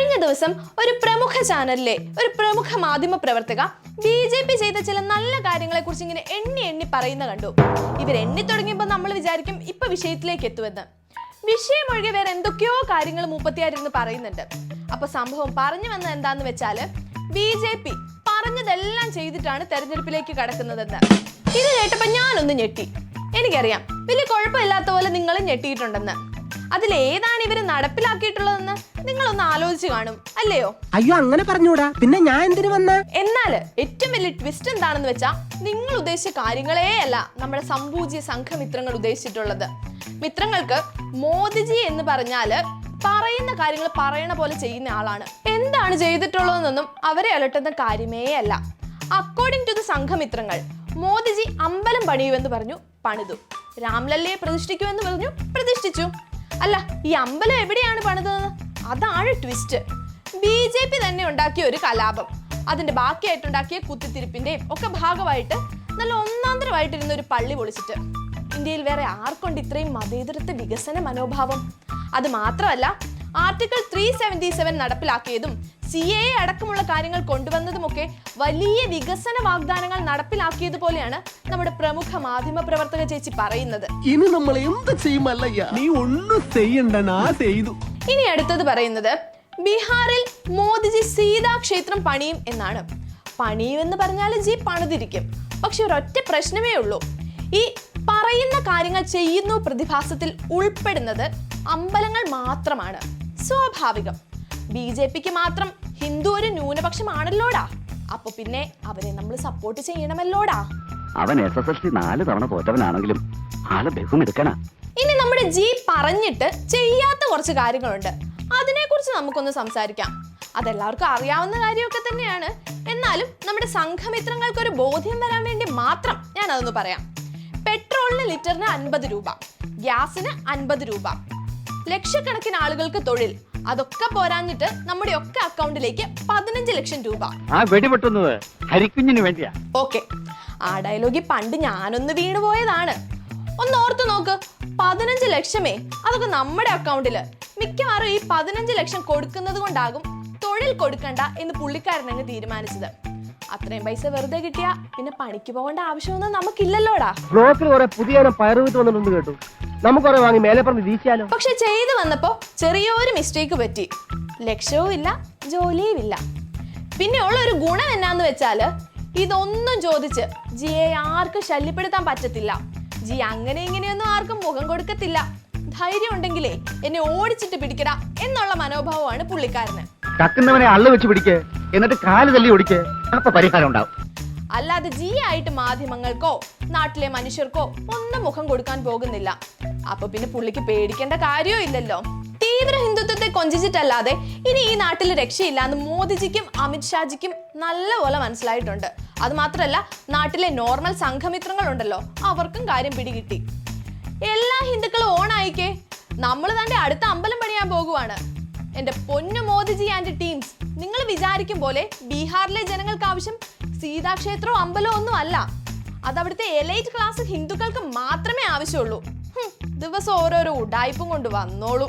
കഴിഞ്ഞ ദിവസം ഒരു പ്രമുഖ ചാനലിലെ ഒരു പ്രമുഖ മാധ്യമ പ്രവർത്തക BJP ചെയ്ത ചില നല്ല കാര്യങ്ങളെ കുറിച്ച് ഇങ്ങനെ എണ്ണി പറയുന്ന കണ്ടു. ഇവർ എണ്ണി തുടങ്ങിയപ്പോൾ നമ്മൾ വിചാരിക്കും ഇപ്പൊ വിഷയത്തിലേക്ക് എത്തുമെന്ന്. വിഷയം ഒഴികെ വേറെ എന്തൊക്കെയോ കാര്യങ്ങൾ 34 പറയുന്നുണ്ട്. അപ്പൊ സംഭവം പറഞ്ഞു വന്നത് എന്താന്ന് വെച്ചാല് BJP പറഞ്ഞതെല്ലാം ചെയ്തിട്ടാണ് തെരഞ്ഞെടുപ്പിലേക്ക് കടക്കുന്നതെന്ന്. ഇത് കേട്ടപ്പോ ഞാനൊന്ന് ഞെട്ടി. എനിക്കറിയാം വലിയ കുഴപ്പമില്ലാത്ത പോലെ നിങ്ങളും ഞെട്ടിയിട്ടുണ്ടെന്ന്. അതിലേതാണ് ഇവര് നടപ്പിലാക്കിയിട്ടുള്ളതെന്ന് നിങ്ങളൊന്ന് ആലോചിച്ച് കാണും അല്ലയോ? അയ്യോ അങ്ങനെ പറഞ്ഞൂടാ, പിന്നെ ഞാൻ എന്തിനു വന്ന? എന്നാല് ഏറ്റവും വലിയ ട്വിസ്റ്റ് എന്താണെന്ന് വെച്ചാ നിങ്ങൾ ഉദ്ദേശിച്ച കാര്യങ്ങളേ അല്ല നമ്മുടെ സംപൂജ്യ സംഘമിത്രങ്ങൾ ഉദ്ദേശിച്ചിട്ടുള്ളത്. മിത്രങ്ങൾക്ക് മോദിജി എന്ന് പറഞ്ഞാല് പറയുന്ന കാര്യങ്ങൾ പറയണ പോലെ ചെയ്യുന്ന ആളാണ്. എന്താണ് ചെയ്തിട്ടുള്ളതെന്നൊന്നും അവരെ അലട്ടുന്ന കാര്യമേ അല്ല. അക്കോർഡിംഗ് ടു ദ സംഘമിത്രങ്ങൾ മോദിജി അമ്പലം പണിയുമെന്ന് പറഞ്ഞു, പണിതു. രാംലല്ലയെ പ്രതിഷ്ഠിക്കുമെന്ന് പറഞ്ഞു, പ്രതിഷ്ഠിച്ചു. അല്ല, ഈ അമ്പലം എവിടെയാണ് പണിതത്? അതാണ് ട്വിസ്റ്റ്. BJP തന്നെ ഉണ്ടാക്കിയ ഒരു കലാപം, അതിന്റെ ബാക്കിയായിട്ടുണ്ടാക്കിയ കുത്തിത്തിരിപ്പിന്റെയും ഒക്കെ ഭാഗമായിട്ട് നല്ല ഒന്നാന്തരമായിട്ടിരുന്ന ഒരു പള്ളി പൊളിച്ചിട്ട്. ഇന്ത്യയിൽ വേറെ ആർക്കുണ്ട് ഇത്രയും മതേതരത്വ വികസന മനോഭാവം? അത് മാത്രമല്ല, ആർട്ടിക്കിൾ 377 നടപ്പിലാക്കിയതും CAA അടക്കമുള്ള കാര്യങ്ങൾ കൊണ്ടുവന്നതുമൊക്കെ വലിയ വികസന വാഗ്ദാനങ്ങൾ നടപ്പിലാക്കിയതുപോലെയാണ് നമ്മുടെ പ്രമുഖ മാധ്യമ പ്രവർത്തക ചേച്ചി പറയുന്നത്. ഇനി നമ്മൾ എന്ത് ചെയ്യുമല്ലയ്യ? നീ ഒന്നും ചെയ്തു. ഇനി അടുത്തത് പറയുന്നത് ബീഹാറിൽ മോദിജി സീതാ ക്ഷേത്രം പണിയും എന്നാണ്. പണിയുമെന്ന് പറഞ്ഞാൽ ജി പണിതിരിക്കും. പക്ഷെ ഒരൊറ്റ പ്രശ്നമേ ഉള്ളൂ. ഈ പറയുന്ന കാര്യങ്ങൾ ചെയ്യുന്നു പ്രതിഭാസത്തിൽ ഉൾപ്പെടുന്നത് അമ്പലങ്ങൾ മാത്രമാണ്. സ്വാഭാവികം. BJPക്ക് മാത്രം ഹിന്ദു ഒരു ന്യൂനപക്ഷമാണല്ലോടാ. അപ്പൊ പിന്നെ അവരെ നമ്മൾ സപ്പോർട്ട് ചെയ്യണമല്ലോടാ. അവൻ SSLC 4 തവണ തോറ്റവനാണെങ്കിലും ആളെ ബഹുമെടുക്കണ. ഇനി നമ്മുടെ ജി പറഞ്ഞിട്ട് ചെയ്യാത്ത കുറച്ച് കാര്യങ്ങളുണ്ട്. അതിനെ കുറിച്ച് നമുക്കൊന്ന് സംസാരിക്കാം. അതെല്ലാവർക്കും അറിയാവുന്ന കാര്യമൊക്കെ തന്നെയാണ്. എന്നാലും നമ്മുടെ സംഘമിത്രങ്ങൾക്ക് ഒരു ബോധ്യം വരാൻ വേണ്ടി മാത്രം ഞാൻ അതൊന്ന് പറയാം. പെട്രോളിന് ലിറ്ററിന് 50 രൂപ, ഗ്യാസിന് 50 രൂപ, ലക്ഷക്കണക്കിന് ആളുകൾക്ക് തൊഴിൽ. അതൊക്കെ പോരാഞ്ഞിട്ട് നമ്മുടെ ഒക്കെ അക്കൗണ്ടിലേക്ക് 15 ലക്ഷം രൂപ. ഓക്കെ, ആ ഡയലോഗി പണ്ട് ഞാനൊന്ന് വീണുപോയതാണ്. ഒന്ന് ഓർത്തു നോക്ക്, 15 ലക്ഷമേ, അതൊക്കെ നമ്മുടെ അക്കൗണ്ടില്. മിക്കവാറും ഈ 15 ലക്ഷം കൊടുക്കുന്നത് കൊണ്ടാകും തൊഴിൽ കൊടുക്കണ്ട എന്ന് പുള്ളിക്കാരനങ്ങ് തീരുമാനിച്ചത്. അത്രയും പൈസ വെറുതെ കിട്ടിയാ പിന്നെ പണിക്ക് പോകേണ്ട ആവശ്യമൊന്നും നമുക്കില്ലല്ലോടാ. പക്ഷെ ചെയ്തു വന്നപ്പോ ചെറിയൊരു മിസ്റ്റേക്ക് പറ്റി. ലക്ഷ്യവും ഇല്ല, ജോലിയും ഇല്ല. പിന്നെ ഉള്ള ഒരു ഗുണം എന്നാന്ന് വെച്ചാല് ഇതൊന്നും ചോദിച്ച് ജിയെ ആർക്കും ശല്യപ്പെടുത്താൻ പറ്റത്തില്ല. ജി അങ്ങനെ ഇങ്ങനെയൊന്നും ആർക്കും മുഖം കൊടുക്കത്തില്ല. ധൈര്യം ഉണ്ടെങ്കിലേ എന്നെ ഓടിച്ചിട്ട് പിടിക്കടാ എന്നുള്ള മനോഭാവമാണ് പുള്ളിക്കാരന്. കക്കുന്നവനെ അള്ള വെച്ച് പിടിക്ക്, എന്നിട്ട് കാല് തല്ലി ഓടിക്ക്, അപ്പൊ പരിഹാരം ഉണ്ടാവും. അല്ലാതെ ജി ആയിട്ട് മാധ്യമങ്ങൾക്കോ നാട്ടിലെ മനുഷ്യർക്കോ ഒന്നും മുഖം കൊടുക്കാൻ പോകുന്നില്ല. അപ്പൊ പിന്നെ പുള്ളിക്ക് പേടിക്കേണ്ട കാര്യവും ഇല്ലല്ലോ. തീവ്ര ഹിന്ദുത്വത്തെ കൊഞ്ചിച്ചിട്ടല്ലാതെ ഇനി ഈ നാട്ടിൽ രക്ഷയില്ലാന്ന് മോദിജിക്കും അമിത്ഷാജിക്കും നല്ലപോലെ മനസ്സിലായിട്ടുണ്ട്. അത് മാത്രല്ല, നാട്ടിലെ നോർമൽ സംഘമിത്രങ്ങൾ ഉണ്ടല്ലോ, അവർക്കും കാര്യം പിടികിട്ടി. എല്ലാ ഹിന്ദുക്കളും ഓണായിക്കേ, നമ്മൾ തന്നെ അടുത്ത അമ്പലം പണിയാൻ പോകുവാണ്. എന്റെ പൊന്നു മോദിജി ആൻഡ് ടീംസ്, നിങ്ങൾ വിചാരിക്കും പോലെ ബീഹാറിലെ ജനങ്ങൾക്ക് ആവശ്യം സീതാക്ഷേത്രവും അമ്പലവും ഒന്നും അല്ല. അതവിടുത്തെ എലൈറ്റ് ക്ലാസ് ഹിന്ദുക്കൾക്ക് മാത്രമേ ആവശ്യമുള്ളൂ. ദിവസം ഓരോരോ ഉഡായിപ്പും കൊണ്ട് വന്നോളൂ.